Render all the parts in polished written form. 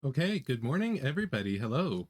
Okay, good morning, everybody. Hello.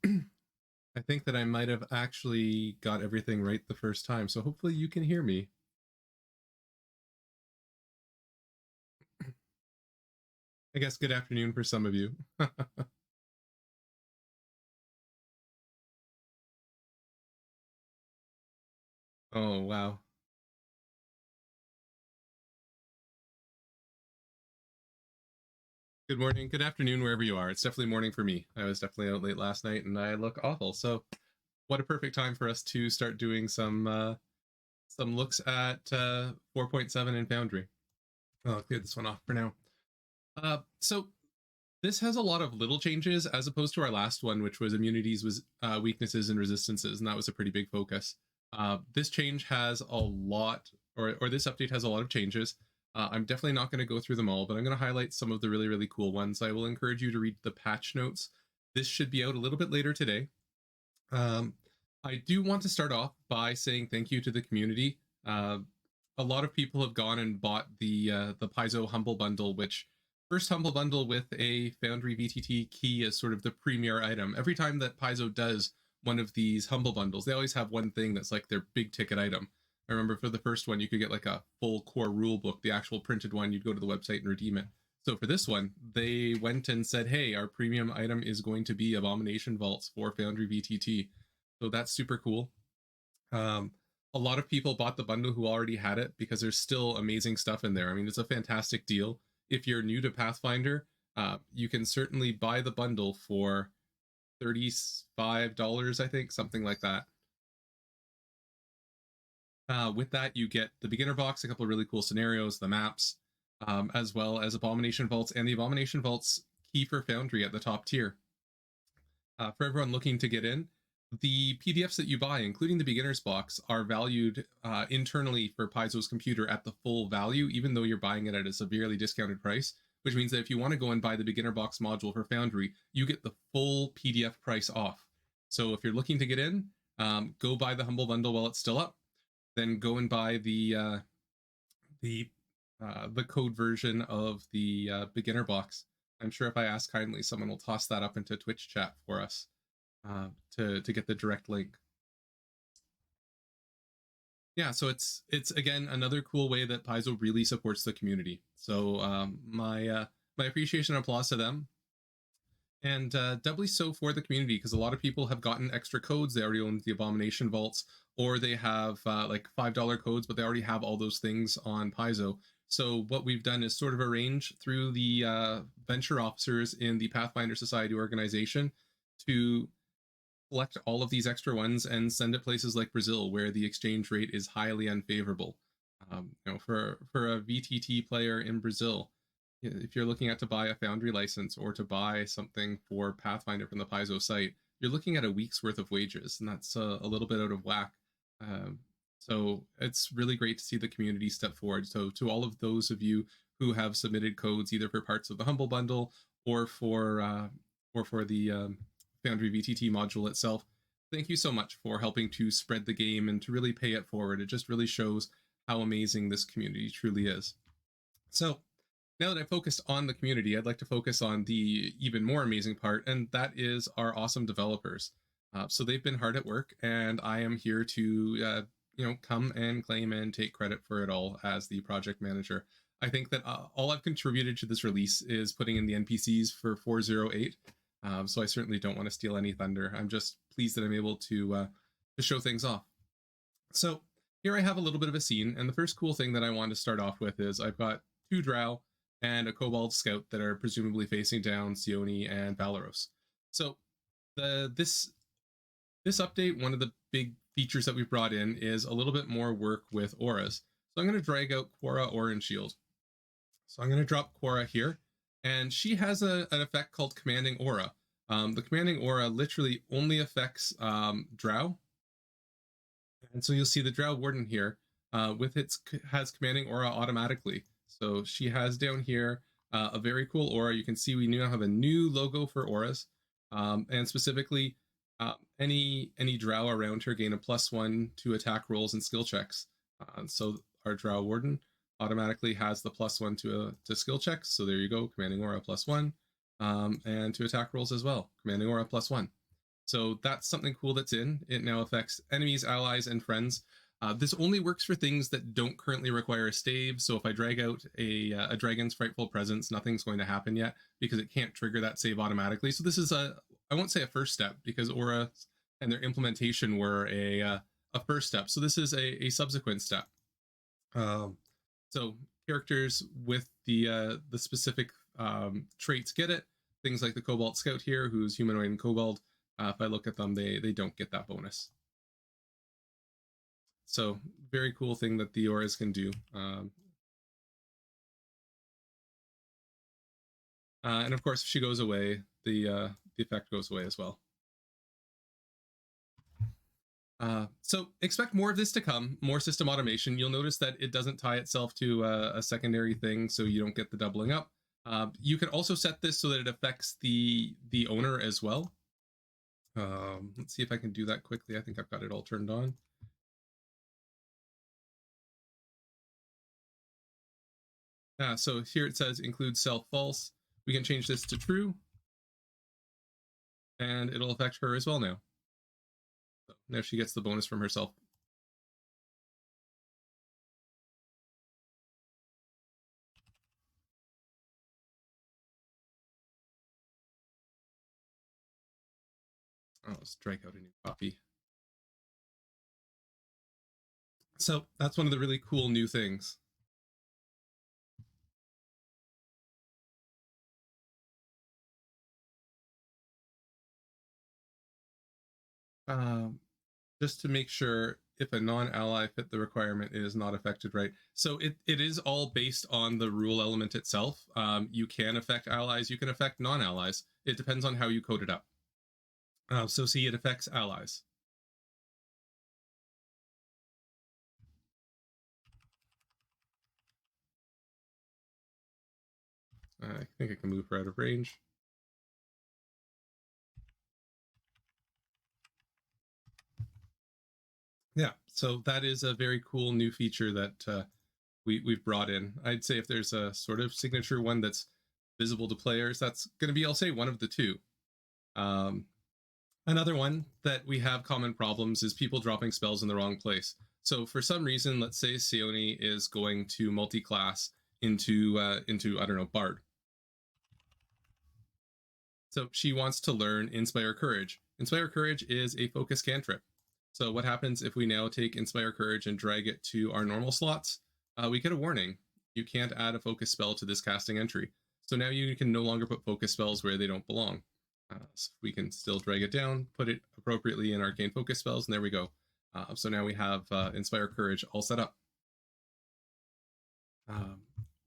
I think that I might have actually got everything right the first time, so hopefully you can hear me. I guess good afternoon for some of you. Oh, wow. Good morning, good afternoon, wherever you are. It's definitely morning for me. I was definitely out late last night and I look awful. So, what a perfect time for us to start doing some looks at 4.7 in Foundry. I'll clear this one off for now. So this has a lot of little changes as opposed to our last one, which was immunities, was weaknesses and resistances, and that was a pretty big focus. This change has a lot, or this update has a lot of changes. I'm definitely not going to go through them all, but I'm going to highlight some of the really, really cool ones. I will encourage you to read the patch notes. This should be out a little bit later today. I do want to start off by saying thank you to the community. A lot of people have gone and bought the Paizo Humble Bundle, which first Humble Bundle with a Foundry VTT key is sort of the premier item. Every time that Paizo does one of these Humble Bundles, they always have one thing that's like their big ticket item. I remember for the first one, you could get like a full core rule book, the actual printed one. You'd go to the website and redeem it. So for this one, they went and said, hey, our premium item is going to be Abomination Vaults for Foundry VTT. So that's super cool. A lot of people bought the bundle who already had it because there's still amazing stuff in there. I mean, it's a fantastic deal. If you're new to Pathfinder, you can certainly buy the bundle for $35, I think, something like that. With that, you get the beginner box, a couple of really cool scenarios, the maps, as well as Abomination Vaults, and the Abomination Vaults key for Foundry at the top tier. For everyone looking to get in, the PDFs that you buy, including the beginner's box, are valued internally for Paizo's computer at the full value, even though you're buying it at a severely discounted price, which means that if you want to go and buy the beginner box module for Foundry, you get the full PDF price off. So if you're looking to get in, go buy the Humble Bundle while it's still up, then go and buy the code version of the beginner box. I'm sure if I ask kindly, someone will toss that up into Twitch chat for us to get the direct link. Yeah, so it's again another cool way that Paizo really supports the community. So my appreciation and applause to them, and doubly so for the community, because a lot of people have gotten extra codes. They already own the Abomination Vaults, or they have like $5 codes, but they already have all those things on Paizo. So what we've done is sort of arrange through the venture officers in the Pathfinder Society organization to collect all of these extra ones and send it places like Brazil, where the exchange rate is highly unfavorable. For a VTT player in Brazil, if you're looking at to buy a Foundry license or to buy something for Pathfinder from the Paizo site, you're looking at a week's worth of wages, and that's a little bit out of whack. So it's really great to see the community step forward. So to all of those of you who have submitted codes either for parts of the Humble Bundle or for the Foundry VTT module itself, thank you so much for helping to spread the game and to really pay it forward. It just really shows how amazing this community truly is. So now that I focused on the community, I'd like to focus on the even more amazing part, and that is our awesome developers. So they've been hard at work, and I am here to come and claim and take credit for it all as the project manager. I think that all I've contributed to this release is putting in the NPCs for 408. So I certainly don't want to steal any thunder. I'm just pleased that I'm able to show things off. So here I have a little bit of a scene, and the first cool thing that I want to start off with is I've got 2 drow and a kobold scout that are presumably facing down Sione and Valeros. So this update, one of the big features that we've brought in is a little bit more work with auras. So I'm going to drag out Quora Orange Shield. So I'm going to drop Quora here, and she has an effect called Commanding Aura. The Commanding Aura literally only affects drow. And so you'll see the Drow Warden here with has Commanding Aura automatically. So she has down here a very cool aura. You can see we now have a new logo for auras, and specifically any drow around her gain a +1 to attack rolls and skill checks. So our Drow Warden automatically has the +1 to skill checks. So there you go, commanding aura +1, and to attack rolls as well, commanding aura +1. So that's something cool that's in. It now affects enemies, allies, and friends. This only works for things that don't currently require a stave. So if I drag out a Dragon's Frightful Presence, nothing's going to happen yet because it can't trigger that save automatically. So this is I won't say a first step because aura and their implementation were a first step. So this is a subsequent step. So characters with the specific traits get it. Things like the Cobalt Scout here, who's humanoid and kobold. If I look at them, they don't get that bonus. So very cool thing that the auras can do. And of course, if she goes away, the effect goes away as well. So expect more of this to come, more system automation. You'll notice that it doesn't tie itself to a secondary thing, so you don't get the doubling up. You can also set this so that it affects the owner as well. Let's see if I can do that quickly. I think I've got it all turned on. So here it says include self false. We can change this to true, and it'll affect her as well now. So now she gets the bonus from herself. Oh, let's strike out a new copy. So that's one of the really cool new things. Just to make sure if a non-ally fit the requirement, it is not affected, right? So it is all based on the rule element itself. You can affect allies, you can affect non-allies. It depends on how you code it up. So see, it affects allies. I think I can move her out of range. Yeah, so that is a very cool new feature that we've brought in. I'd say if there's a sort of signature one that's visible to players, that's going to be, I'll say, one of the two. Another one that we have common problems is people dropping spells in the wrong place. So for some reason, let's say Sione is going to multi-class into I don't know, Bard. So she wants to learn Inspire Courage. Inspire Courage is a focus cantrip. So what happens if we now take Inspire Courage and drag it to our normal slots? We get a warning. You can't add a focus spell to this casting entry. So now you can no longer put focus spells where they don't belong. So we can still drag it down, put it appropriately in Arcane Focus spells, and there we go. So now we have Inspire Courage all set up.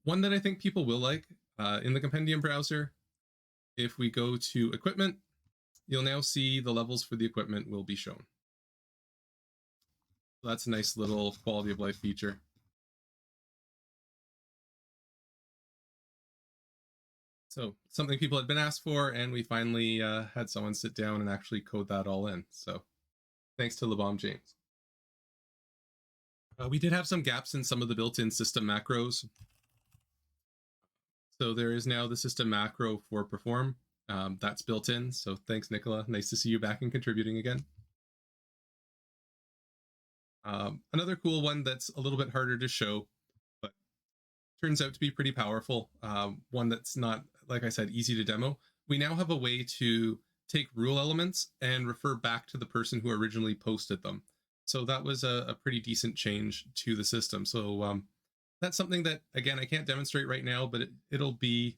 One that I think people will like in the Compendium Browser, if we go to Equipment, you'll now see the levels for the equipment will be shown. So that's a nice little quality of life feature. So something people had been asked for, and we finally had someone sit down and actually code that all in. So thanks to LeBom James. We did have some gaps in some of the built-in system macros. So there is now the system macro for perform. That's built in. So thanks, Nicola. Nice to see you back and contributing again. Another cool one that's a little bit harder to show, but turns out to be pretty powerful. One that's not, like I said, easy to demo. We now have a way to take rule elements and refer back to the person who originally posted them. So that was a pretty decent change to the system. So that's something that, again, I can't demonstrate right now, but it'll be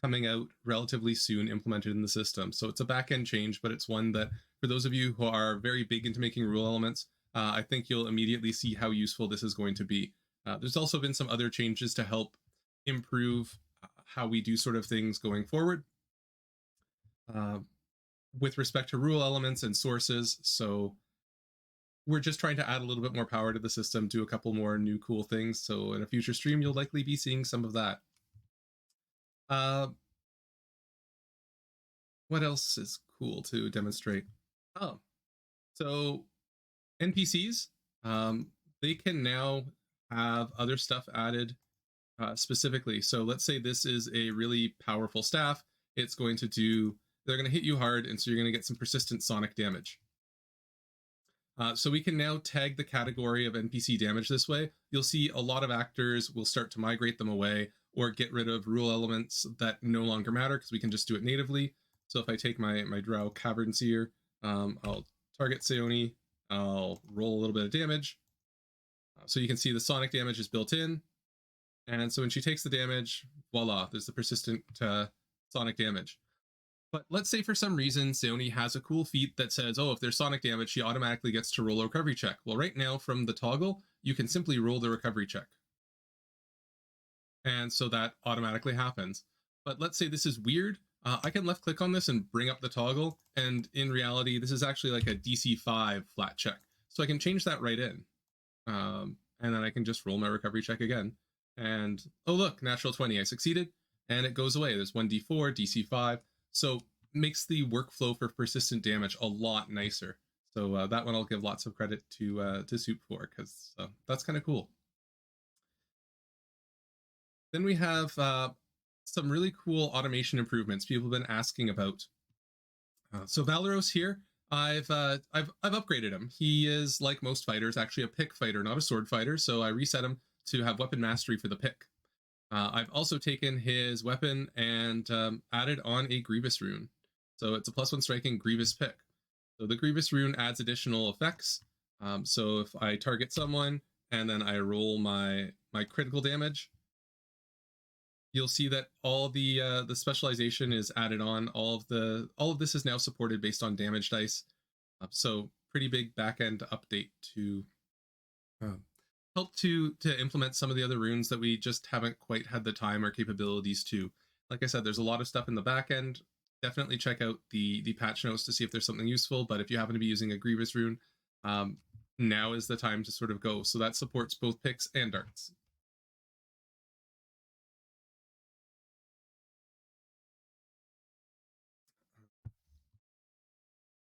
coming out relatively soon, implemented in the system. So it's a back-end change, but it's one that, for those of you who are very big into making rule elements, I think you'll immediately see how useful this is going to be. There's also been some other changes to help improve how we do sort of things going forward with respect to rule elements and sources. So we're just trying to add a little bit more power to the system, do a couple more new cool things. So in a future stream, you'll likely be seeing some of that. What else is cool to demonstrate? Oh, so NPCs, they can now have other stuff added specifically. So let's say this is a really powerful staff. It's going to do, they're going to hit you hard, and so you're going to get some persistent sonic damage. So we can now tag the category of NPC damage this way. You'll see a lot of actors will start to migrate them away or get rid of rule elements that no longer matter because we can just do it natively. So if I take my Drow Cavern Seer, I'll target Seoni, I'll roll a little bit of damage. So you can see the sonic damage is built in. And so when she takes the damage, voila, there's the persistent sonic damage. But let's say for some reason Seoni has a cool feat that says, oh, if there's sonic damage, she automatically gets to roll a recovery check. Well, right now from the toggle, you can simply roll the recovery check. And so that automatically happens. But let's say this is weird. I can left click on this and bring up the toggle. And in reality, this is actually like a DC 5 flat check. So I can change that right in. And then I can just roll my recovery check again. And, oh, look, natural 20, I succeeded. And it goes away. There's 1d4, DC 5. So makes the workflow for persistent damage a lot nicer. So that one I'll give lots of credit to Soup for, because that's kind of cool. Then we have some really cool automation improvements people have been asking about. So Valeros here, I've upgraded him. He is, like most fighters, actually a pick fighter, not a sword fighter. So I reset him to have weapon mastery for the pick. I've also taken his weapon and added on a Grievous rune. So it's a +1 striking Grievous pick. So the Grievous rune adds additional effects. So if I target someone and then I roll my critical damage, you'll see that all the specialization is added on. All of this is now supported based on damage dice. So pretty big backend update to help to implement some of the other runes that we just haven't quite had the time or capabilities to. Like I said, there's a lot of stuff in the back end. Definitely check out the patch notes to see if there's something useful. But if you happen to be using a Grievous rune, now is the time to sort of go. So that supports both picks and darts.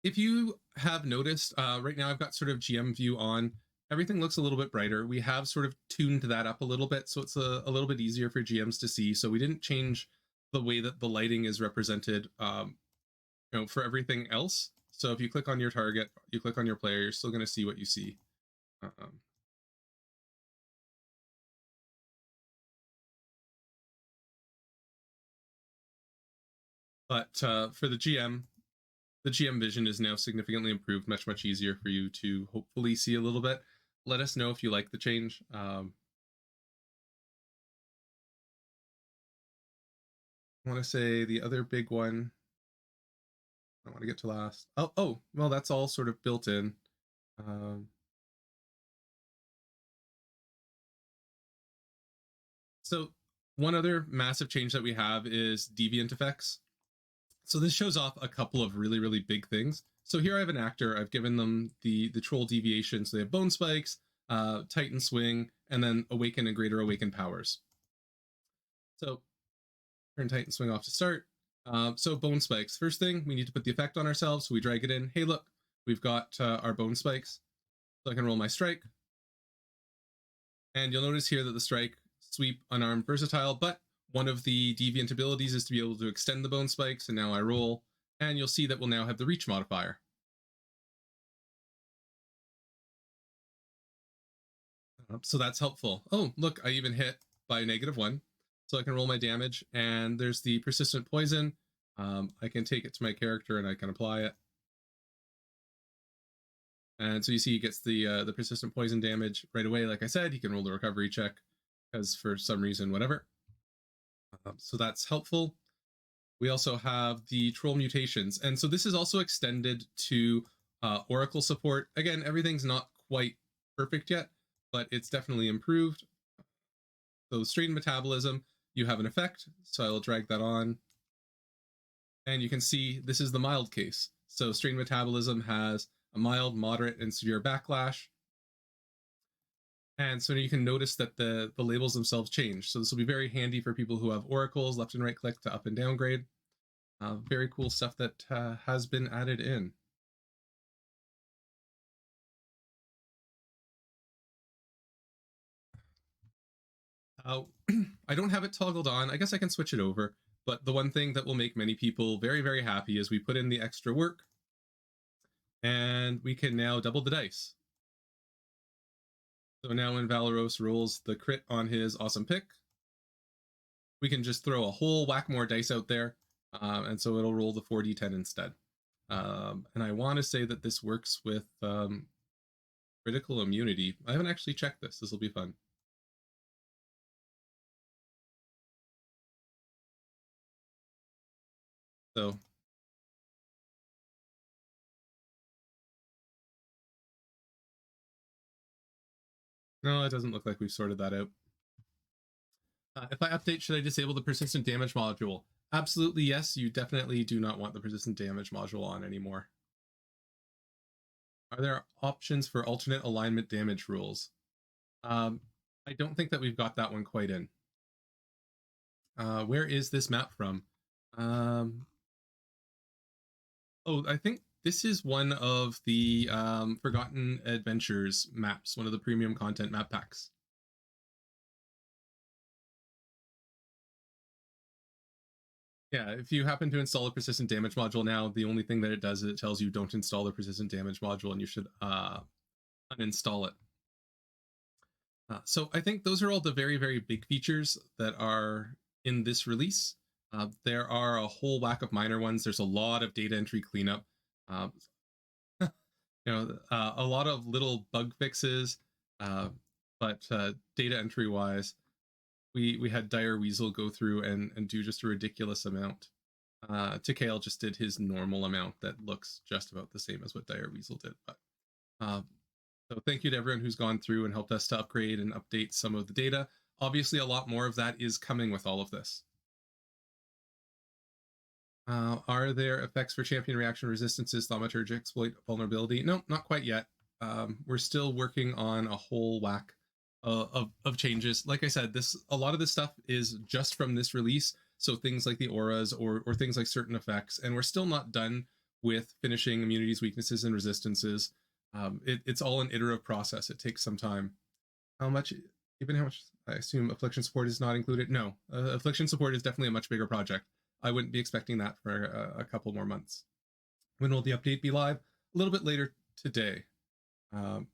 If you have noticed, right now I've got sort of GM view on. Everything looks a little bit brighter. We have sort of tuned that up a little bit, so it's a little bit easier for GMs to see. So we didn't change the way that the lighting is represented, for everything else. So if you click on your target, you click on your player, you're still going to see what you see. But for the GM vision is now significantly improved, much easier for you to hopefully see a little bit. Let us know if you like the change. I want to say the other big one I want to get to last. Oh, well, that's all sort of built in. So one other massive change that we have is Deviant Effects. So this shows off a couple of really big things. So here I have an actor. I've given them the troll deviation. So they have bone spikes, Titan swing, and then awaken and greater awaken powers. So turn Titan swing off to start. So bone spikes. First thing, we need to put the effect on ourselves. So we drag it in. Hey, look, we've got our bone spikes. So I can roll my strike. And you'll notice here that the strike, sweep, unarmed, versatile, but one of the deviant abilities is to be able to extend the bone spikes, and now I roll, and you'll see that we'll now have the reach modifier. So that's helpful. Oh, look, I even hit by -1. So I can roll my damage, and there's the persistent poison. I can take it to my character and I can apply it. And so you see he gets the persistent poison damage right away. Like I said, he can roll the recovery check because for some reason, whatever. So that's helpful. We also have the troll mutations. And so this is also extended to Oracle support. Again, everything's not quite perfect yet, but it's definitely improved. So strain metabolism, you have an effect. So I'll drag that on. And you can see this is the mild case. So strain metabolism has a mild, moderate, and severe backlash. And so you can notice that the labels themselves change. So this will be very handy for people who have oracles, left and right click to up and downgrade. Very cool stuff that has been added in. I don't have it toggled on. I guess I can switch it over. But the one thing that will make many people very, very happy is we put in the extra work and we can now double the dice. So now when Valeros rolls the crit on his awesome pick, we can just throw a whole whack more dice out there. And so it'll roll the 4d10 instead. And I want to say that this works with critical immunity. I haven't actually checked this. This will be fun. So no, it doesn't look like we've sorted that out. If I update, should I disable the persistent damage module? Absolutely yes. You definitely do not want the persistent damage module on anymore. Are there options for alternate alignment damage rules? I don't think that we've got that one quite in. Where is this map from? Oh, I think this is one of the Forgotten Adventures maps, one of the premium content map packs. Yeah, if you happen to install a persistent damage module now, the only thing that it does is it tells you don't install the persistent damage module and you should uninstall it. So I think those are all the very, very big features that are in this release. There are a whole whack of minor ones. There's a lot of data entry cleanup. A lot of little bug fixes, but data entry wise, we had Dire Weasel go through and do just a ridiculous amount. Tikale just did his normal amount that looks just about the same as what Dire Weasel did. But so thank you to everyone who's gone through and helped us to upgrade and update some of the data. Obviously, a lot more of that is coming with all of this. Are there effects for champion reaction resistances, thaumaturgy, exploit vulnerability? No, not quite yet. We're still working on a whole whack of changes. Like I said, a lot of this stuff is just from this release. So things like the auras or things like certain effects, and we're still not done with finishing immunities, weaknesses, and resistances. It's all an iterative process. It takes some time. How much I assume affliction support is not included? No, affliction support is definitely a much bigger project. I wouldn't be expecting that for a couple more months. When will the update be live? A little bit later today. Now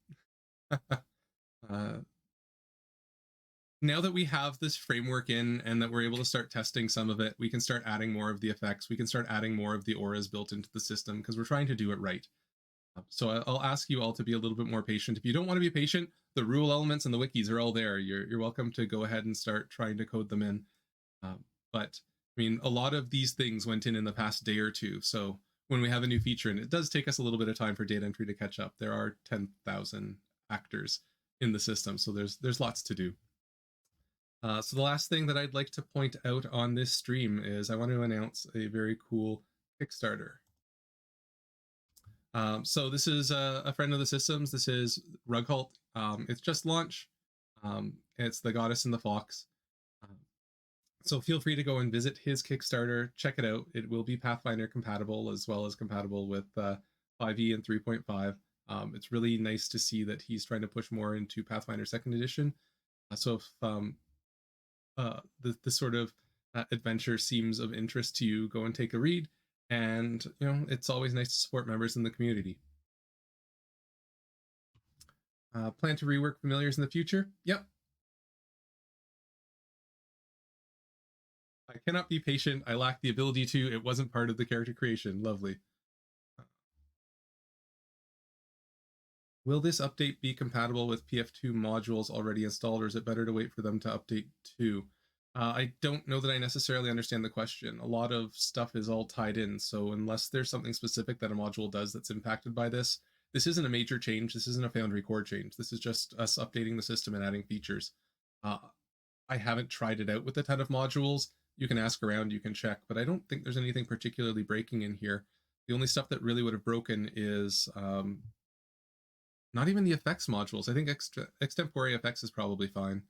that we have this framework in and that we're able to start testing some of it, we can start adding more of the effects. We can start adding more of the auras built into the system because we're trying to do it right. So I'll ask you all to be a little bit more patient. If you don't want to be patient, the rule elements and the wikis are all there. You're welcome to go ahead and start trying to code them in. But I mean, a lot of these things went in the past day or two. So when we have a new feature, and it does take us a little bit of time for data entry to catch up, there are 10,000 actors in the system. So there's lots to do. So the last thing that I'd like to point out on this stream is I want to announce a very cool Kickstarter. So this is a friend of the systems. This is Rughalt. It's just launched. It's the Goddess and the Fox. So feel free to go and visit his Kickstarter. Check it out. It will be Pathfinder compatible as well as compatible with 5e and 3.5. It's really nice to see that he's trying to push more into Pathfinder 2nd edition. So if this sort of adventure seems of interest to you, go and take a read. And, it's always nice to support members in the community. Plan to rework familiars in the future? Yep. I cannot be patient. I lack the ability to. It wasn't part of the character creation. Lovely. Will this update be compatible with PF2 modules already installed, or is it better to wait for them to update too? I don't know that I necessarily understand the question. A lot of stuff is all tied in, so unless there's something specific that a module does that's impacted by this isn't a major change. This isn't a Foundry core change. This is just us updating the system and adding features. I haven't tried it out with a ton of modules. You can ask around, you can check, but I don't think there's anything particularly breaking in here. The only stuff that really would have broken is not even the effects modules. I think extempore effects is probably fine,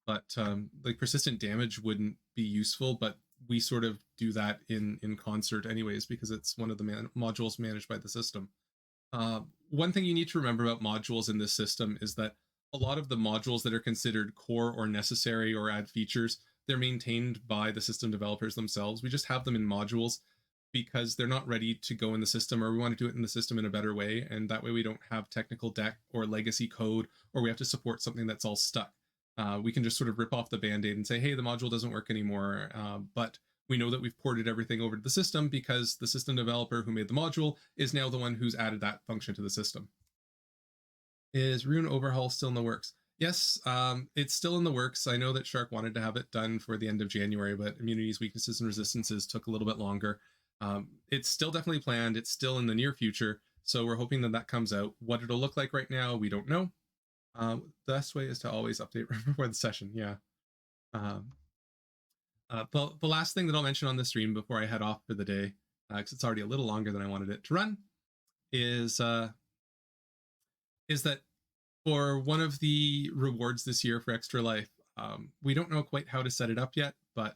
but like persistent damage wouldn't be useful, but we sort of do that in concert anyways because it's one of the modules managed by the system. One thing you need to remember about modules in this system is that a lot of the modules that are considered core or necessary or add features, they're maintained by the system developers themselves. We just have them in modules because they're not ready to go in the system, or we want to do it in the system in a better way. And that way we don't have technical debt or legacy code, or we have to support something that's all stuck. We can just sort of rip off the Band-Aid and say, hey, the module doesn't work anymore. But we know that we've ported everything over to the system because the system developer who made the module is now the one who's added that function to the system. Is Rune overhaul still in the works? Yes, it's still in the works. I know that Shark wanted to have it done for the end of January, but immunities, weaknesses, and resistances took a little bit longer. It's still definitely planned. It's still in the near future. So we're hoping that that comes out. What it'll look like right now, we don't know. The best way is to always update right before the session. Yeah. The last thing that I'll mention on the stream before I head off for the day, because it's already a little longer than I wanted it to run, is that for one of the rewards this year for ExtraLife, we don't know quite how to set it up yet, but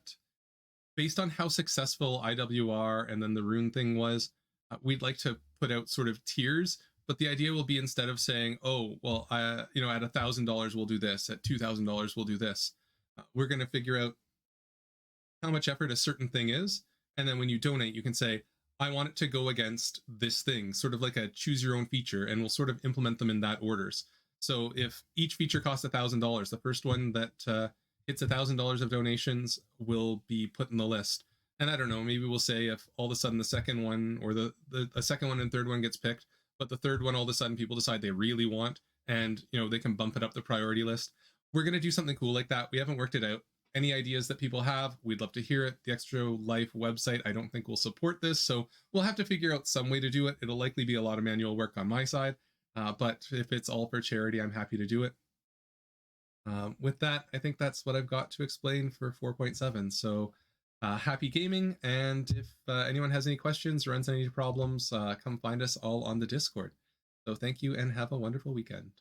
based on how successful IWR and then the rune thing was, we'd like to put out sort of tiers. But the idea will be, instead of saying, oh, well, at $1,000 we'll do this, at $2,000 we'll do this, we're going to figure out how much effort a certain thing is. And then when you donate, you can say, I want it to go against this thing, sort of like a choose your own feature, and we'll sort of implement them in that orders. So if each feature costs $1,000, the first one that hits $1,000 of donations will be put in the list. And I don't know, maybe we'll say if all of a sudden the second one, or the second one and third one gets picked, but the third one all of a sudden people decide they really want, and they can bump it up the priority list. We're going to do something cool like that. We haven't worked it out. Any ideas that people have, we'd love to hear it. The ExtraLife website, I don't think will support this, so we'll have to figure out some way to do it. It'll likely be a lot of manual work on my side, but if it's all for charity, I'm happy to do it. With that, I think that's what I've got to explain for 4.7. So happy gaming, and if anyone has any questions or runs into any problems, come find us all on the Discord. So thank you and have a wonderful weekend.